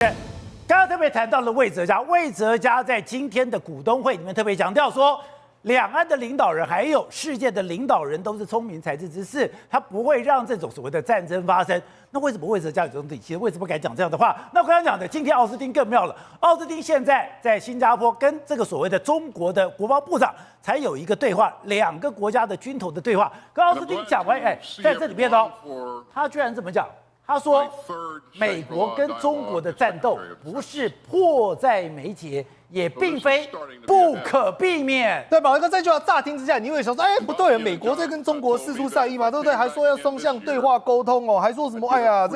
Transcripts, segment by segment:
刚刚特别谈到了魏哲家，魏哲家在今天的股东会里面特别强调说，两岸的领导人还有世界的领导人都是聪明才智之士，他不会让这种所谓的战争发生。那为什么魏哲家有这种底气？为什么敢讲这样的话？那我刚刚讲的，今天奥斯汀更妙了。奥斯汀现在在新加坡跟这个所谓的中国的国防部长才有一个对话，两个国家的军头的对话。跟奥斯汀讲完，在这里面哦，他居然这么讲。他说，美国跟中国的战斗不是迫在眉睫，也并非不可避免。对，宝哥这句话乍听之下，你会想说，哎，不对，美国在跟中国释出善意嘛，对不对？还说要双向对话沟通哦，还说什么，哎呀，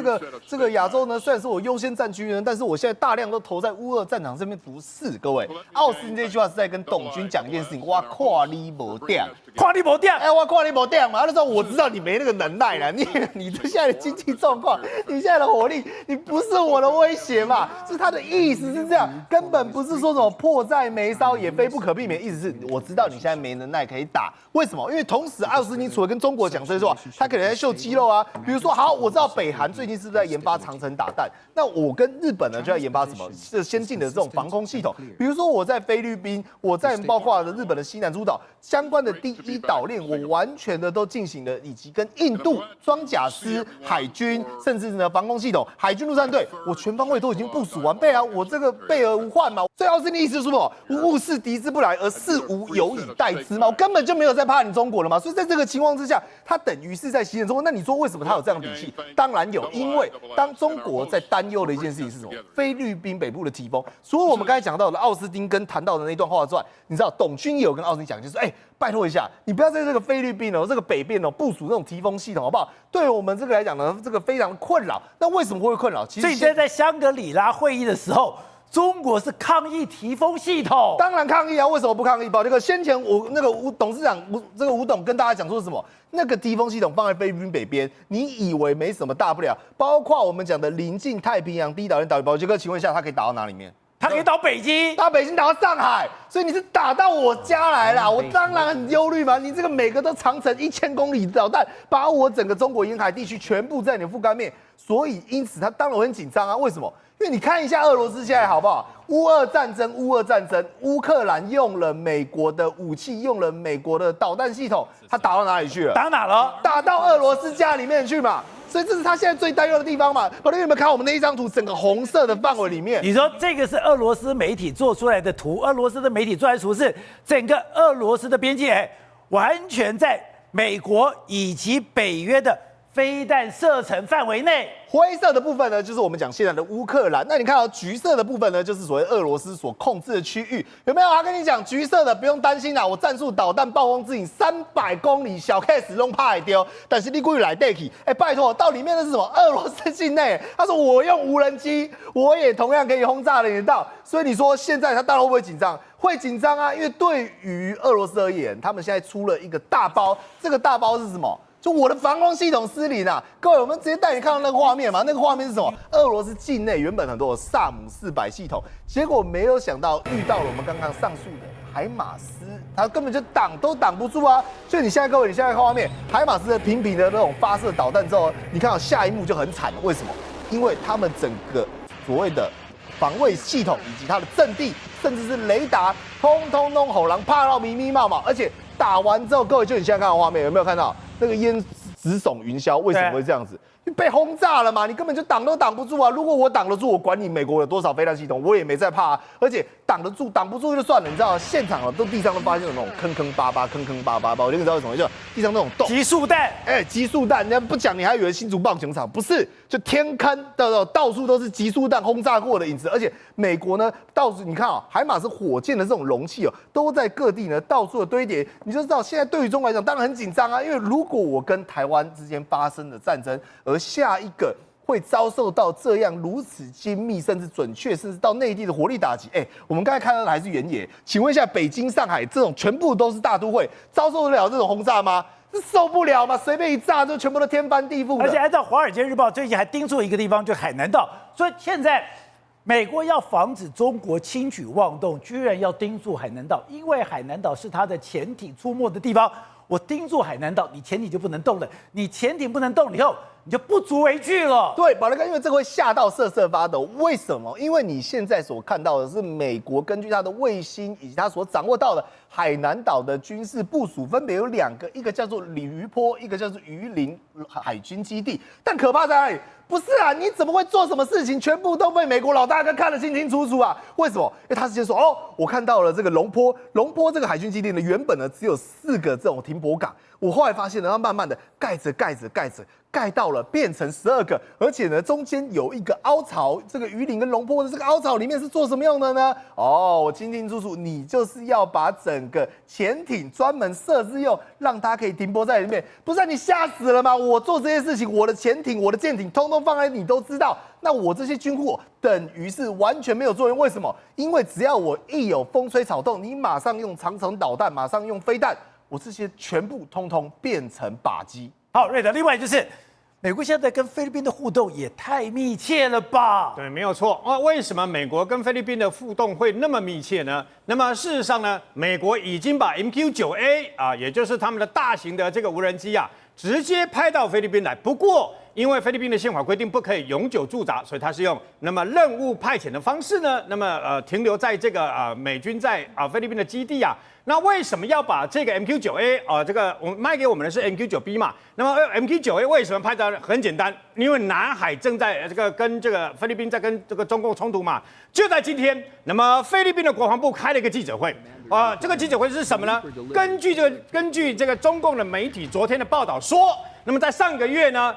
这个亚洲呢，虽然是我优先战区呢，但是我现在大量都投在乌俄战场这边，不是？各位，奥斯汀这句话是在跟董军讲一件事情，哇，跨你无掉。跨你无掉，我跨你无掉嘛，他就说我知道你没那个能耐了，你这现在的经济状况，你现在的火力，你不是我的威胁嘛？是他的意思是这样，根本不是说什么迫在眉梢也非不可避免，意思是我知道你现在没能耐可以打，为什么？因为同时奥斯汀除了跟中国讲这些话，他可能在秀肌肉啊，比如说好，我知道北韩最近是不是在研发长程导弹，那我跟日本呢就要研发什么先进的这种防空系统，比如说我在菲律宾，我在包括日本的西南诸岛相关的第一岛链，我完全的都进行了，以及跟印度装甲师、海军，甚至呢防空系统、海军陆战队，我全方位都已经部署完备啊，我这个备而无患嘛。所以奥斯汀的意思是什么？物是敌之不来，而事无有以待之嘛。我根本就没有在怕你中国了嘛。所以在这个情况之下，他等于是在袭人中国。那你说为什么他有这样的底气？当然有，因为当中国在担忧的一件事情是什么？菲律宾北部的提风。除了我们刚才讲到的奥斯汀跟谈到的那段话之外，你知道董军也有跟奥斯汀讲，就是拜托一下，你不要在这个菲律宾这个北边部署这种提风系统，好不好？对我们这个来讲呢，这个非常困扰。那为什么会困扰？其实所以现在在香格里拉会议的时候，中国是抗议提风系统。当然抗议啊！为什么不抗议？这个先前我那个董事长吴董跟大家讲说什么？那个提风系统放在菲律宾北边，你以为没什么大不了？包括我们讲的临近太平洋第一岛链岛屿包围，请问一下，它可以打到哪里面？他可以打北京，打北京打到上海，所以你是打到我家来啦，我当然很忧虑嘛。你这个每个都长程1000公里的导弹，把我整个中国沿海地区全部在你的覆盖面，所以因此他当然很紧张啊。为什么？因为你看一下俄罗斯现在好不好？乌俄战争，乌克兰用了美国的武器，用了美国的导弹系统，他打到哪里去了？打哪了？打到俄罗斯家里面去嘛。所以这是他现在最担忧的地方嘛。宝弟，有没有看我们那一张图？整个红色的范围里面，你说这个是俄罗斯媒体做出来的图，俄罗斯的媒体做出来的图是整个俄罗斯的边界完全在美国以及北约的飞弹射程范围内。灰色的部分呢，就是我们讲现在的乌克兰。那你看到橘色的部分呢，就是所谓俄罗斯所控制的区域，有没有？他跟你讲，橘色的不用担心啦，我战术导弹暴风之影300公里，小 case 都怕丢。但是你故意来 take， 拜托，到里面的是什么？俄罗斯境内，他说我用无人机，我也同样可以轰炸得到。所以你说现在他当然会不会紧张？会紧张啊，因为对于俄罗斯而言，他们现在出了一个大包，这个大包是什么？就我的防空系统失灵啊！各位，我们直接带你看到那个画面嘛。那个画面是什么？俄罗斯境内原本很多有萨姆400系统，结果没有想到遇到了我们刚刚上述的海马斯，它根本就挡都挡不住啊！所以你现在各位，你现在看画面，海马斯的频频的那种发射导弹之后，你看到下一幕就很惨了。为什么？因为他们整个所谓的防卫系统以及它的阵地，甚至是雷达，通通弄吼狼怕到迷迷冒冒，而且打完之后，各位就你现在看到画面，有没有看到？那个烟直耸云霄，为什么会这样子？你被轰炸了嘛？你根本就挡都挡不住啊！如果我挡得住，我管你美国有多少飞弹系统，我也没在怕啊！而且挡得住，挡不住就算了，你知道现场都地上都发现有那种坑巴巴，我就知道为什么，就地上那种洞。集束弹，集束弹，人家不讲你还以为新竹棒球场，不是，就天坑到处都是集束弹轰炸过的影子，而且美国呢，到处你看海马斯火箭的这种容器都在各地呢到处的堆叠，你就知道现在对于中国来讲当然很紧张啊，因为如果我跟台湾之间发生了战争，而下一个会遭受到这样如此精密，甚至准确，甚至到内地的火力打击。我们刚才看到的还是原野，请问一下，北京、上海这种全部都是大都会，遭受得了这种轰炸吗？受不了嘛，随便一炸就全部都天翻地覆。而且按照《华尔街日报》最近还盯住一个地方，就海南岛。所以现在美国要防止中国轻举妄动，居然要盯住海南岛，因为海南岛是它的潜艇出没的地方。我盯住海南岛，你潜艇就不能动了。你潜艇不能动了以后，你就不足为惧了。对，宝莱哥，因为这个会吓到瑟瑟发抖。为什么？因为你现在所看到的是美国根据它的卫星以及它所掌握到的海南岛的军事部署，分别有2个，一个叫做鲤鱼坡，一个叫做鱼鳞海军基地。但可怕在哪里？不是啊，你怎么会做什么事情，全部都被美国老大哥看得清清楚楚啊？为什么？因为他直接说，哦，我看到了这个龙坡这个海军基地呢，原本呢只有4个这种停泊港，我后来发现呢，它慢慢的盖到了变成12个，而且呢中间有一个凹槽，这个鱼鳞跟龙坡的这个凹槽里面是做什么用的呢？哦，我清清楚楚，你就是要把整个潜艇专门设置用，让它可以停泊在里面。不是、啊、你吓死了吗？我做这些事情，我的潜艇、我的舰艇，通通放在你都知道。那我这些军户等于是完全没有作用。为什么？因为只要我一有风吹草动，你马上用长程导弹，马上用飞弹，我这些全部通通变成靶机。好，瑞德，另外就是美国现在跟菲律宾的互动也太密切了吧？对，没有错。为什么美国跟菲律宾的互动会那么密切呢？那么事实上呢，美国已经把 MQ-9A 啊，也就是他们的大型的这个无人机啊，直接派到菲律宾来。不过，因为菲律宾的宪法规定不可以永久驻扎，所以它是用那么任务派遣的方式呢，那么停留在这个美军在菲律宾的基地啊。那为什么要把这个 MQ-9A 这个我们卖给我们的是 MQ-9B 嘛？那么 MQ-9A 为什么派到？很简单，因为南海正在这个跟这个菲律宾在跟这个中共冲突嘛。就在今天，那么菲律宾的国防部开了一个记者会这个记者会是什么呢？根据这个中共的媒体昨天的报道说。那么在上个月呢，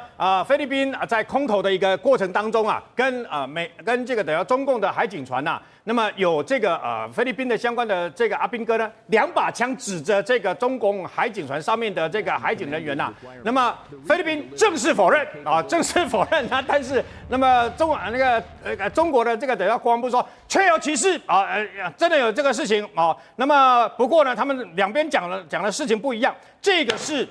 菲律宾在空投的一个过程当中啊，跟这个等于中共的海警船呐，那么有这个菲律宾的相关的这个阿兵哥呢，2把枪指着这个中共海警船上面的这个海警人员呐，那么菲律宾正式否认但是那么中国的这个等于国防部说确有其事真的有这个事情那么不过呢，他们两边讲的事情不一样，这个是。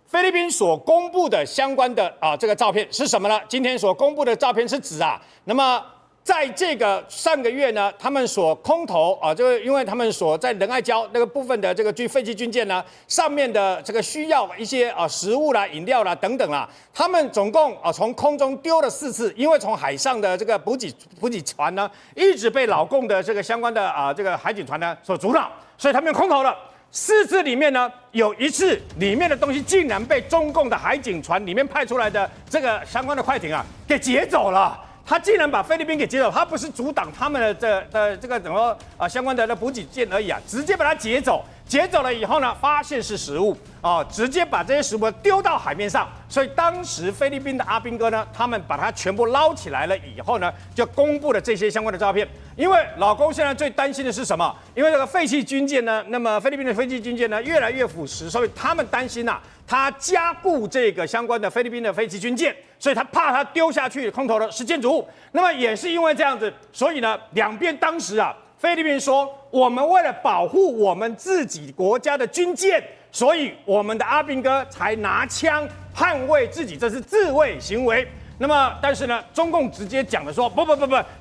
菲律宾所公布的相关的这个照片是什么呢？今天所公布的照片是指那么在这个上个月呢，他们所空投就是因为他们所在仁爱礁那个部分的这个废弃军舰呢，上面的这个需要一些食物啦、饮料啦等等啦，他们总共从空中丢了4次，因为从海上的这个补给船呢，一直被老共的这个相关的这个海警船呢所阻挠，所以他们空投了。4次里面呢，有1次里面的东西竟然被中共的海警船里面派出来的这个相关的快艇给劫走了。他竟然把菲律宾给劫走，他不是阻挡他们的这个怎么相关的补给舰而已直接把它劫走。劫走了以后呢，发现是食物直接把这些食物丢到海面上。所以当时菲律宾的阿兵哥呢，他们把它全部捞起来了以后呢，就公布了这些相关的照片。因为老公现在最担心的是什么？因为这个废弃军舰呢，那么菲律宾的废弃军舰呢越来越腐蚀，所以他们担心他加固这个相关的菲律宾的废弃军舰，所以他怕他丢下去空投的是建筑物。那么也是因为这样子，所以呢，两边当时菲律宾说，我们为了保护我们自己国家的军舰，所以我们的阿兵哥才拿枪捍卫自己，这是自卫行为。那么，但是呢，中共直接讲的说，不，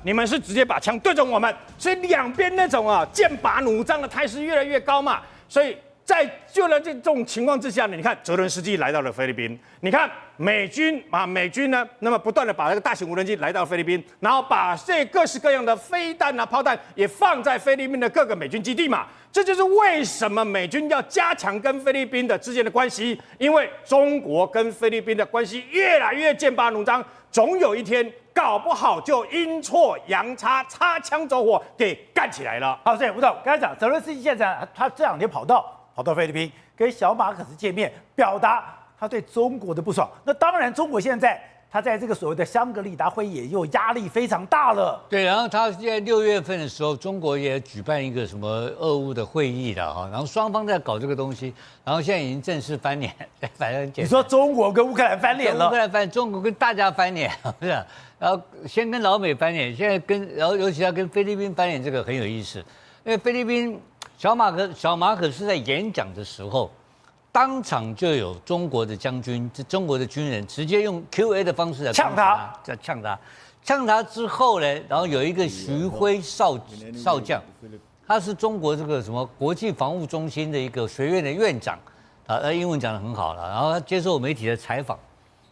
你们是直接把枪对准我们，所以两边那种剑拔弩张的态势越来越高嘛，所以。在这种情况之下呢，你看泽伦斯基来到了菲律宾，你看美军呢，那么不断的把那个大型无人机来到菲律宾，然后把这各式各样的飞弹炮弹也放在菲律宾的各个美军基地嘛，这就是为什么美军要加强跟菲律宾之间的关系，因为中国跟菲律宾的关系越来越剑拔弩张，总有一天搞不好就阴错阳差，擦枪走火给干起来了。好，所以吴总刚才讲，泽伦斯基现在他这2天跑到菲律宾跟小马可斯见面，表达他对中国的不爽。那当然，中国现在他在这个所谓的香格里拉会议也又压力非常大了。对，然后他在6月份的时候，中国也举办一个什么俄乌的会议了然后双方在搞这个东西，然后现在已经正式翻脸，反正你说中国跟乌克兰翻脸了？乌克兰翻，中国跟大家翻脸，是吧？然后先跟老美翻脸，现在然后尤其要跟菲律宾翻脸，这个很有意思，因为菲律宾。小马可是在演讲的时候，当场就有中国的将军、中国的军人直接用 Q&A 的方式来呛他，呛他之后呢，然后有一个徐辉少将，他是中国这个什么国际防务中心的一个学院的院长，英文讲得很好了，然后他接受媒体的采访，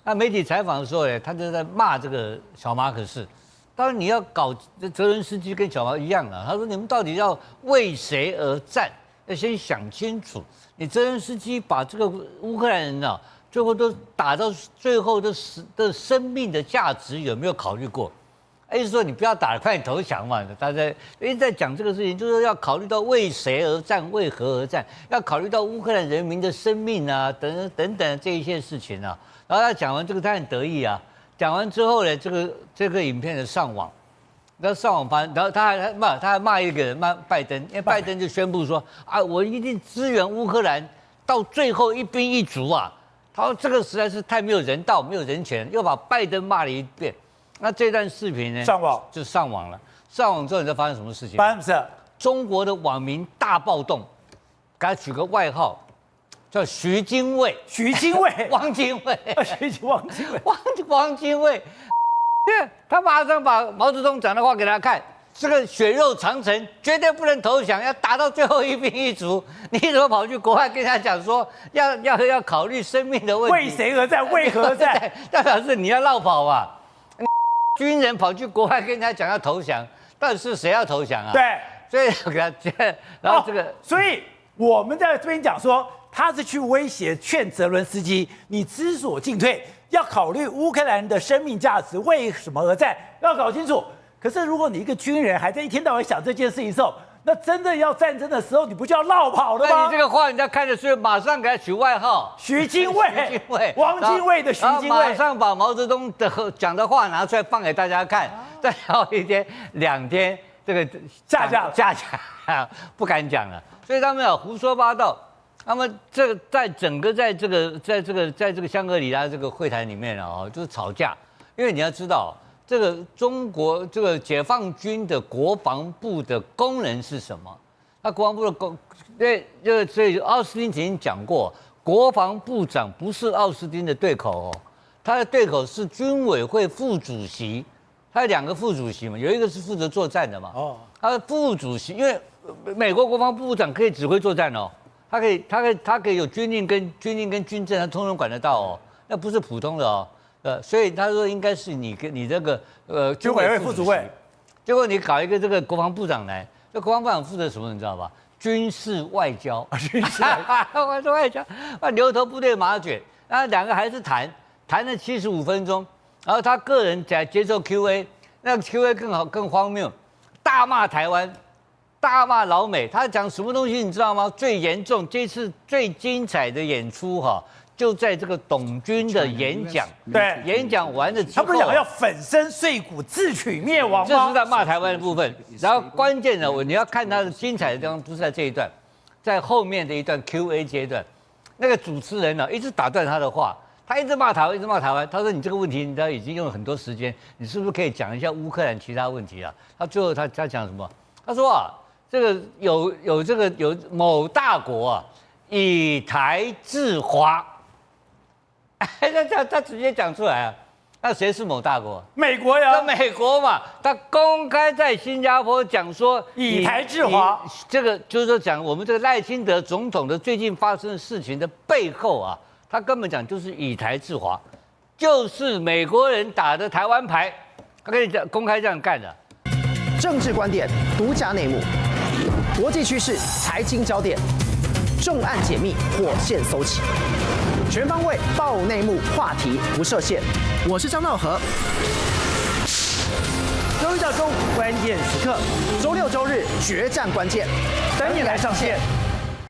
那媒体采访的时候呢，他就在骂这个小马可仕。当然你要搞泽伦斯基跟小马一样啊，他说你们到底要为谁而战？要先想清楚。你泽伦斯基把这个乌克兰人啊，最后都打到最后的生命的价值有没有考虑过？意思说你不要打了，快点投降嘛！大家一直在讲这个事情，就是要考虑到为谁而战，为何而战，要考虑到乌克兰人民的生命啊，等等这一些事情啊。然后他讲完这个，他很得意啊。讲完之后呢，这个影片的上网，然后上网发，然后他还骂一个人，骂拜登，因为拜登就宣布说啊，我一定支援乌克兰到最后一兵一卒啊。他说这个实在是太没有人道、没有人权，又把拜登骂了一遍。那这段视频呢？上网就上网了。上网之后，你知道发生什么事情？发生什么事？中国的网民大暴动，给他取个外号，叫徐精卫。徐精卫，汪精卫，汪精卫，汪精卫，他马上把毛泽东讲的话给他看。这个血肉长城绝对不能投降，要打到最后一兵一卒。你怎么跑去国外跟他讲说要考虑生命的问题？为谁而战？为何而战？代表是你要绕跑吧？军人跑去国外跟人家讲要投降，到底是谁要投降啊？对，所以给他，然后这个，所以我们在这边讲说，他是去威胁劝泽伦斯基，你知所进退，要考虑乌克兰的生命价值，为什么而战，要搞清楚。可是如果你一个军人还在一天到晚想这件事情的时候，那真的要战争的时候，你不就要绕跑了吗？那你这个话人家看的是马上给他取外号徐精卫，汪精卫的徐精卫，马上把毛泽东的讲的话拿出来放给大家看，再然后2天这个下架，不敢讲了。所以他们胡说八道。那么这个在这个香格里拉这个会谈里面啊，就是吵架，因为你要知道。这个中国这个解放军的国防部的功能是什么？那国防部的所以奥斯汀曾经讲过，国防部长不是奥斯汀的对口哦，他的对口是军委会副主席，他有2个副主席嘛，有一个是负责作战的嘛，他的副主席，因为美国国防部长可以指挥作战哦，他可以有军令跟军政，他通通管得到哦，那不是普通的哦。所以他说应该是你这个军委会副主委，结果你搞一个这个国防部长来，这国防部长负责什么你知道吧？军事外交，军事外交，牛头不对马嘴，然后2个还是谈了75分钟，然后他个人在接受 Q&A， 那个 Q&A 更荒谬，大骂台湾，大骂老美，他讲什么东西你知道吗？最严重，这次最精彩的演出哈。就在这个董军的演讲，对，演讲完了之后，他不是讲要粉身碎骨、自取灭亡吗？这是在骂台湾的部分。然后关键的，你要看他的精彩的地方，不是在这一段，在后面的一段 Q&A 阶段，那个主持人呢一直打断他的话，他一直骂台湾，一直骂台湾。他说：“你这个问题，你已经用了很多时间，你是不是可以讲一下乌克兰其他问题啊？”他最后他讲什么？他说啊，这个有某大国啊，以台制华。他直接讲出来啊，那谁是某大国？美国呀，那美国嘛，他公开在新加坡讲说以台制华，这个就是说讲我们这个赖清德总统的最近发生的事情的背后啊，他根本讲就是以台制华，就是美国人打的台湾牌，他跟你讲公开这样干的。政治观点、独家内幕、国际趋势、财经焦点，重案解密，火线搜起。全方位爆内幕，话题不设限。我是张道和。周一到周五关键时刻，周6周日决战关键，等你来上线。